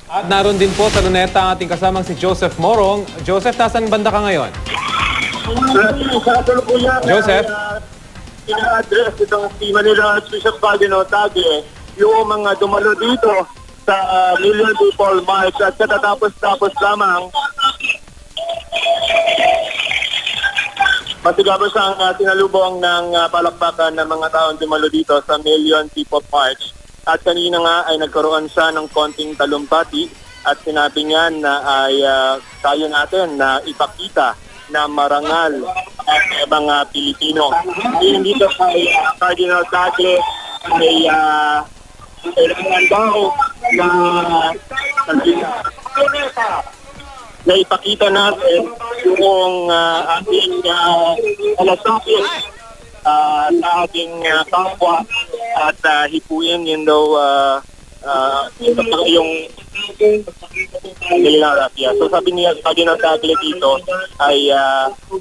At naroon din po sa luneta ang ating kasamang si Joseph Morong. Joseph, nasan banda ka ngayon? Joseph? Ina-address itong si Manila Archbishop Cardinal Tagle yung mga dumalo dito sa Million People March at katatapos-tapos lamang masigabos ang sinalubong ng palakpakan ng mga taong dumalo dito sa Million People March. At kanina nga ay nagkaroon siya ng konting talumpati at sinabi niya na ay kaya natin na ipakita na marangal ang mga Pilipino. Hindi dito kay Cardinal Tagle ay kailangan daw na ipakita natin yung ating malasakit sa ating kapwa at hipuin yun daw yung Rapia. So sabi niya, Cardinal Tagle dito ay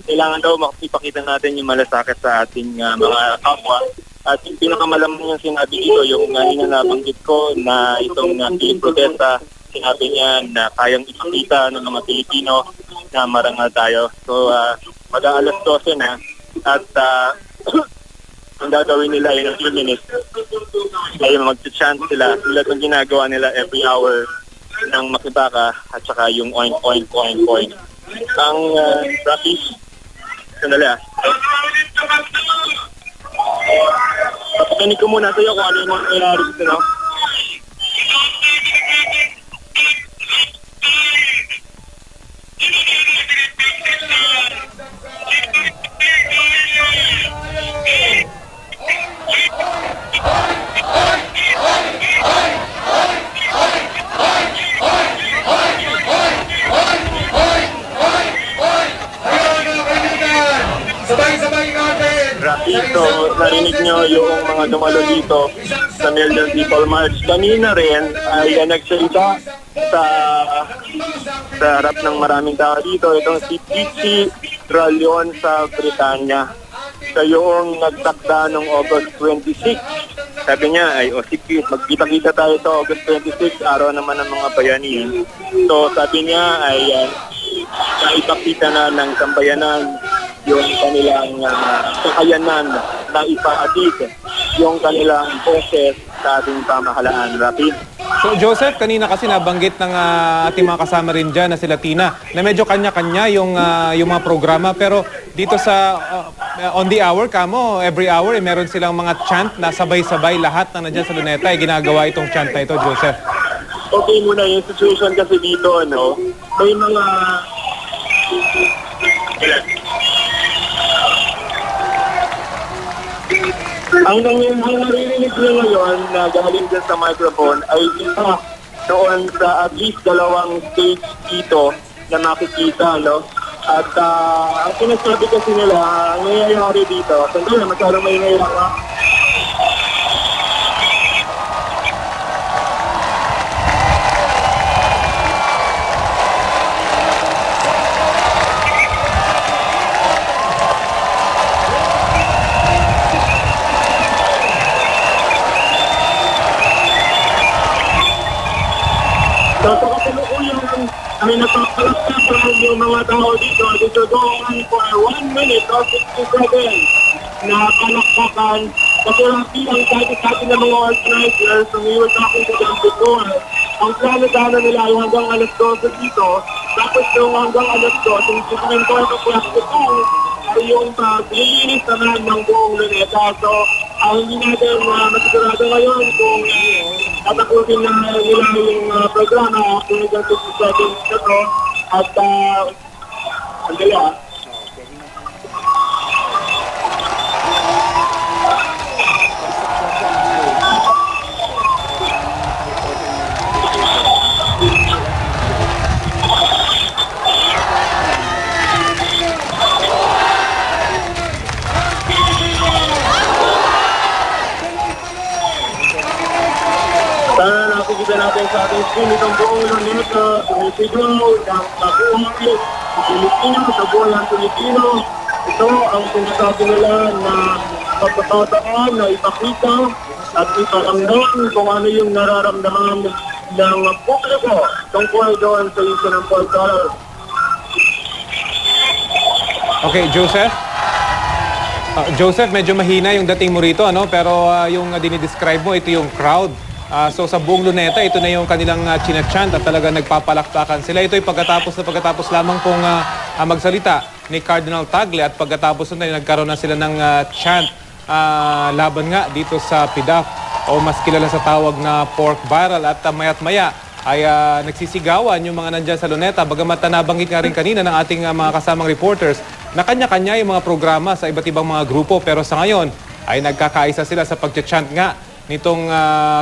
kailangan daw makipakita natin yung malasakit sa ating mga kapwa. At yung pinakamalamang yung sinabi dito, yung nabanggit ko na itong piling protesta, sinabi niya na kayang ipakita ng mga Pilipino na marangal tayo. So mag-aalas 12 na at ang gagawin nila in a few minutes ay mag-chant sila tulad ng ginagawa nila every hour ng makibaka at saka yung oink oink oink oink. Ang rapid, sandali papakinig ko muna sa'yo kung ano yung mga nangyayari dito, no? Dito, narinig nyo yung mga dumalo dito sa Million People March. Kanina rin ay nagsalita sa harap ng maraming tao dito. Itong si Pichi Ralion sa Britanya. Siya yung nagtakda noong August 26. Sabi niya ay, sige, magkita-kita tayo sa August 26, araw naman ng mga bayani. So sabi niya ay naipakita na ng sambayanan yung kanilang kakayanan na ipaatid yung kanilang boses sa ating pamahalaan. Rapid. So Joseph, kanina kasi nabanggit ng ating mga kasama rin dyan na sila Tina na medyo kanya-kanya yung mga programa, pero dito sa on the hour kamo, every hour meron silang mga chant na sabay-sabay lahat na nandyan sa luneta ay ginagawa itong chant na ito, Joseph. Okay muna yung situation kasi dito, no? May mga ang naririnig nyo ngayon na galing dyan sa microphone ay isa doon sa at least dalawang stage dito na makikita, no? At ang sinasabi kasi nila, ang nangyayari dito, sandali, masyadong may nangyayari. So, sa kasalukuyan ay napapalakpakan yung mga tao dito doon for 1 minute or 60 seconds na palakpakan. Kasi ang dati ng mga organizers, so we were talking to them before, ang plano nila ay hanggang alas 12 dito, tapos yung hanggang alas 12, yung segmento ng plastic ay yung paglinis naman ng buong luneta. So, hindi natin masigurado ngayon kung tatapusin na nila yung programa after the 60 seconds na to. At, sandali nakikita natin sa ating screen itong buong luneta, sumisigaw ng tabuhay Pilipino, sa buhay ng Pilipino. Ito ang sinasabi nila na pagkakataon na ipakita at iparamdam kung ano yung nararamdaman ng publiko tungkol doon sa issue ng $4. Okay, Joseph? Joseph, medyo mahina yung dating mo rito, ano? Pero yung dinidescribe mo, ito yung crowd. So sa buong Luneta, ito na yung kanilang chinachant at talaga nagpapalakpakan sila. Ito ay pagkatapos lamang pong magsalita ni Cardinal Tagle at pagkatapos na nagkaroon na sila ng chant laban nga dito sa PDAF o mas kilala sa tawag na pork barrel at mayat maya ay nagsisigawan yung mga nandyan sa Luneta. Bagamat nabanggit nga rin kanina ng ating mga kasamang reporters na kanya-kanya yung mga programa sa iba't ibang mga grupo. Pero sa ngayon ay nagkakaisa sila sa pag-chant nga nitong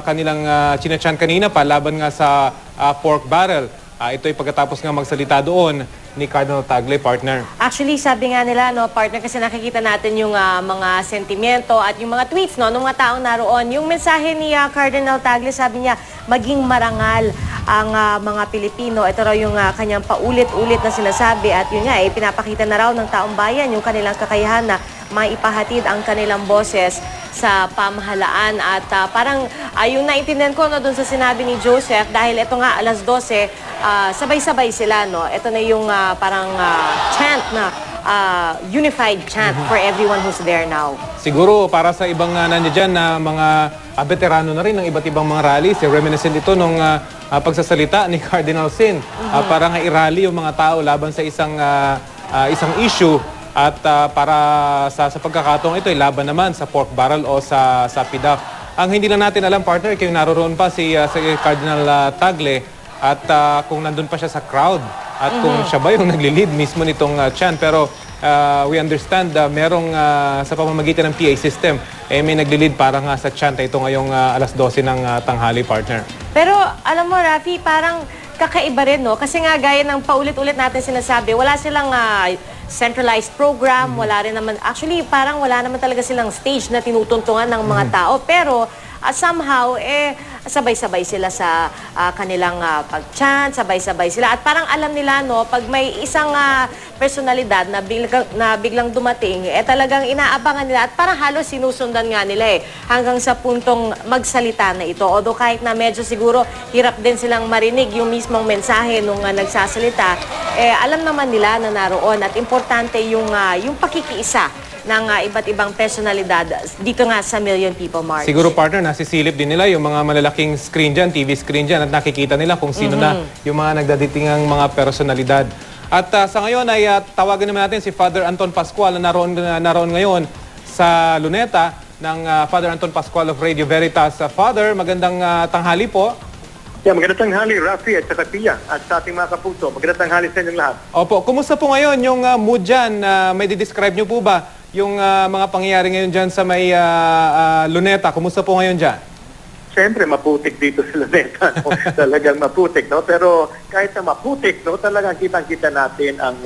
kanilang chinachant kanina pa laban nga sa pork barrel. Ito ay pagkatapos nga magsalita doon ni Cardinal Tagle, partner. Actually, sabi nga nila, no, partner, kasi nakikita natin yung mga sentimento at yung mga tweets ng mga taong naroon. Yung mensahe ni Cardinal Tagle, sabi niya, maging marangal ang mga Pilipino. Ito raw yung kanyang paulit-ulit na sinasabi at yun nga, pinapakita na raw ng taong bayan yung kanilang kakayahan na maipahatid ang kanilang boses sa pamahalaan at parang yung naintindihan ko no, dun sa sinabi ni Joseph dahil ito nga alas 12 sabay-sabay sila no. Ito na yung parang chant na unified chant for everyone who's there now. Siguro para sa ibang nandiyan dyan na mga veterano na rin ng iba't ibang mga rally, reminiscent ito nung pagsasalita ni Cardinal Sin para nga i-rally yung mga tao laban sa isang issue. At para sa pagkakataong ito, laban naman sa pork barrel o sa PDAF. Ang hindi na natin alam, partner, kung naroon pa si Cardinal Tagle at kung nandun pa siya sa crowd at kung siya ba yung nagli-lead mismo nitong chant. Pero we understand merong sa pamamagitan ng PA system, may nagli-lead para nga sa chant ito ngayong alas 12 ng tanghali, partner. Pero alam mo, Rafi, parang kakaiba rin, no? Kasi nga gaya ng paulit-ulit natin sinasabi, wala silang centralized program, wala rin naman, actually parang wala naman talaga silang stage na tinutuntungan ng mga tao. Pero somehow, sabay-sabay sila sa kanilang pag-chant, sabay-sabay sila. At parang alam nila, no, pag may isang personalidad na biglang dumating, talagang inaabangan nila at parang halos sinusundan nga nila hanggang sa puntong magsalita na ito. Although kahit na medyo siguro hirap din silang marinig yung mismong mensahe nung nagsasalita, alam naman nila na naroon at importante yung pakikiisa ng iba't ibang personalidad dito nga sa Million People March. Siguro, partner, nasisilip din nila yung mga malalaking screen dyan, TV screen dyan, at nakikita nila kung sino na yung mga nagdadatingang mga personalidad. At sa ngayon ay tawagan naman natin si Father Anton Pascual na naroon ngayon sa Luneta ng Father Anton Pascual of Radio Veritas. Father, magandang tanghali po. Magandang tanghali, Rafi at saka Pia at sa ating mga kapuso. Magandang tanghali sa inyong lahat. Opo, kumusta po ngayon yung mood dyan? May di-describe nyo po ba yung mga pangyayari ngayon dyan sa may Luneta? Kumusta po ngayon dyan? Siyempre, maputik dito sa Luneta. No? Talagang maputik, no? Pero kahit na maputik, no, talagang kitang-kita natin ang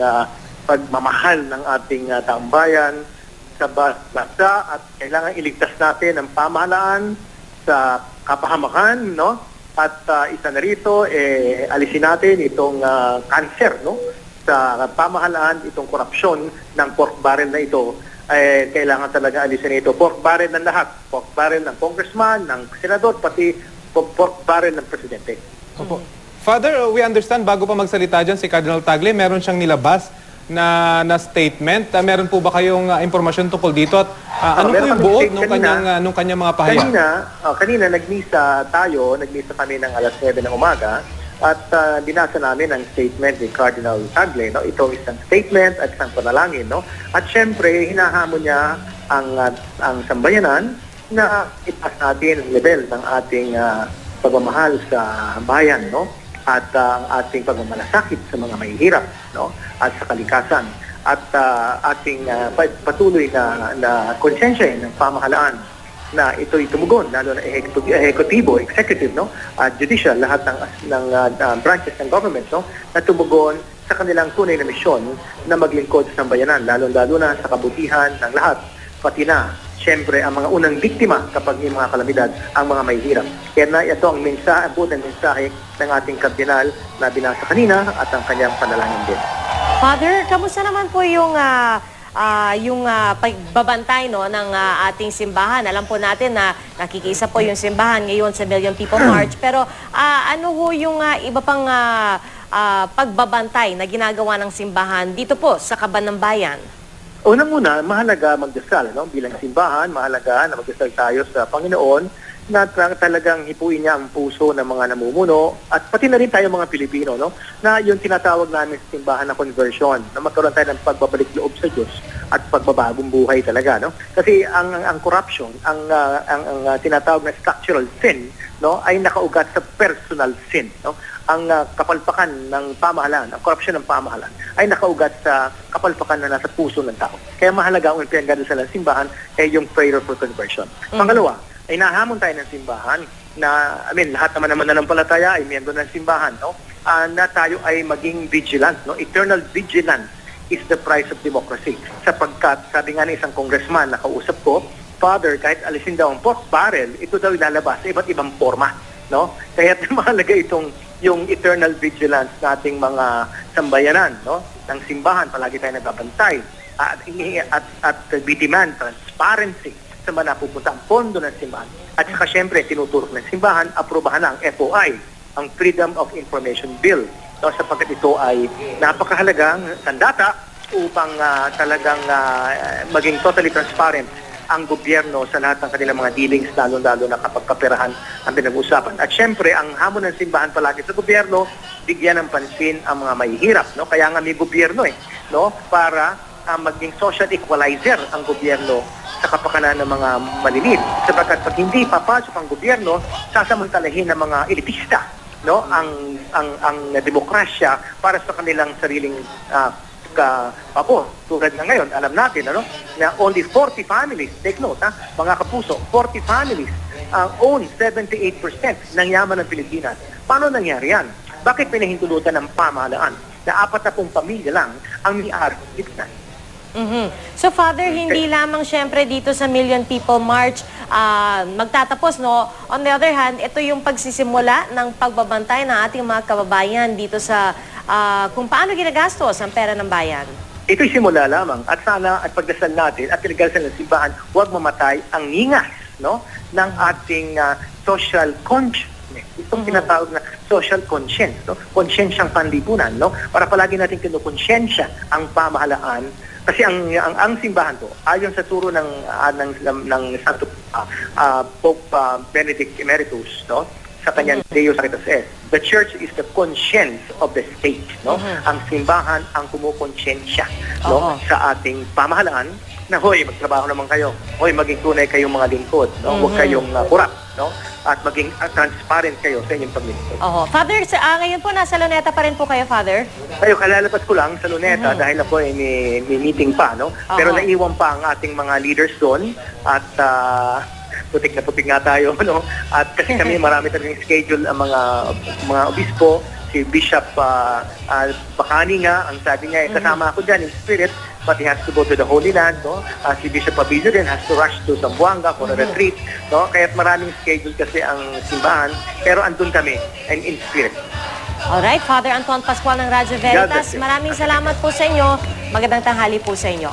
pagmamahal ng ating taumbayan sa bansa at kailangan iligtas natin ang pamahalaan sa kapahamakan, no? At isa na rito, alisin natin itong cancer, no? Sa pamahalaan, itong korupsyon ng pork barrel na ito, kailangan talaga alisin ito. Pork barrel ng lahat. Pork barrel ng congressman, ng senador, pati pork barrel ng presidente. Opo. Father, we understand, bago pa magsalita dyan si Cardinal Tagle, meron siyang nilabas na statement. Meron po ba kayong impormasyon tungkol dito? At ano po yung buod nung kanyang mga pahayag? Kanina nagmisa kami ng alas 9 ng umaga at binasa namin ang statement ni Cardinal Tagle. No? Ito isang statement at isang panalangin. No? At syempre, hinahamon niya ang sambayanan na itaas natin ang level ng ating pagmamahal sa bayan, no? At ang ating pagmamalasakit sa mga mahihirap, no? At sa kalikasan. At ating patuloy na konsensya ng pamahalaan na ito'y tumugon, lalo na executive, no? At judicial, lahat ng branches ng government, no? Na tumugon sa kanilang tunay na misyon na maglingkod sa sambayanan, lalo na sa kabutihan ng lahat, pati na siyempre ang mga unang biktima kapag may mga kalamidad, ang mga mahihirap. Kaya na ito ang mensahe ng ating kardinal na binasa kanina at ang kanyang panalangin din. Father, kamusta naman po yung pagbabantay no ng ating simbahan. Alam po natin na nakikisa po yung simbahan ngayon sa Million People March, pero ano ho yung iba pang pagbabantay na ginagawa ng simbahan dito po sa Kaban ng Bayan? Unang-una, mahalaga magdasal, no? Bilang simbahan, mahalaga na magdasal tayo sa Panginoon na talagang hipuin niya ang puso ng mga namumuno at pati na rin tayo mga Pilipino, no? Na yung tinatawag namin sa simbahan na conversion, na magkaroon tayo ng pagbabalik loob sa Diyos at pagbabagong buhay talaga, no? Kasi ang corruption, ang tinatawag na structural sin, no, ay nakaugat sa personal sin, no? Ang kapalpakan ng pamahalaan, ang corruption ng pamahalaan ay nakaugat sa kapalpakan na nasa puso ng tao. Kaya mahalaga ang pinagdadasal ng simbahan ay yung prayer for conversion. Pangalawa, ay nahamon tayo ng simbahan na, lahat naman nananampalataya ay miyembro ng simbahan, no? Na tayo ay maging vigilant, no? Eternal vigilance is the price of democracy. Sapagkat, sabi nga ng isang congressman na kausap ko, Father, kahit alisin daw ang pork barrel, ito daw ilalabas sa iba't ibang forma, no? Kaya mahalaga itong yung eternal vigilance nating mga sambayanan, no? Ng simbahan, palagi tayo nagbabantay at we demand transparency sa mga napupunta ang pondo ng simbahan. At saka syempre, tinuturok ng simbahan, aprobahan na ang FOI, ang Freedom of Information Bill. No, sapagkat ito ay napakahalagang sandata upang talagang maging totally transparent ang gobyerno sa lahat ng kanilang mga dealings, lalo-lalo na kapag kaperahan ang pinag-uusapan. At syempre, ang hamon ng simbahan palagi sa gobyerno, bigyan ng pansin ang mga mahihirap. No? Kaya nga may gobyerno no? Para maging social equalizer ang gobyerno sa kapakanan ng mga maliliit. Sapagkat pag hindi papasok ang gobyerno, sasamantalahin ng mga elitista, no, ang demokrasya para sa kanilang sariling tulad na ngayon, alam natin na only 40 families, take note mga kapuso, 40 families own 78% ng yaman ng Pilipinas. Paano nangyari yan? Bakit pinahintulutan ng pamahalaan na 40 pamilya lang ang may-ari ng Pilipinas? So Father, hindi lamang syempre dito sa Million People March magtatapos, no? On the other hand, ito yung pagsisimula ng pagbabantay ng ating mga kababayan dito sa kung paano ginagastos ang pera ng bayan. Ito'y simula lamang at sana at pagdasal natin at pinagdasal ng simbahan, huwag mamatay ang ningas, no, ng ating social conscience. Itong tinatawag na social conscience, no? Konsyensyang panlipunan, no? Para palagi natin kinukonsensya ang pamahalaan. Kasi ang simbahan po, ayon sa turo ng Santo Pope Benedict Emeritus, no, sa kanyang Deus Caritas Est, the church is the conscience of the state, no? Ang simbahan ang kumukonsensya, no, sa ating pamahalaan na hoy, magtrabaho naman kayo. Hoy, maging tunay kayong mga lingkod, no? Huwag kayong kurap, no? At maging transparent kayo sa inyong paglingkod. Father, ngayon po nasa Luneta pa rin po kayo, Father? Kayo, kalalapas ko lang sa Luneta dahil ako ay may meeting pa, no? Pero naiwan pa ang ating mga leaders doon at putik na putik nga tayo, no? At kasi kami marami talagang schedule ang mga obispo, si Bishop Bacani nga, ang sabi niya, kasama ako dyan in spirit, but he has to go to the Holy Land, no? Si Bishop Pabilo din has to rush to Zamboanga for a retreat, no? Kaya maraming schedule kasi ang simbahan, pero andun kami, and in spirit. Alright, Father Anton Pascual ng Radyo Veritas, maraming salamat po sa inyo. Magandang tanghali po sa inyo.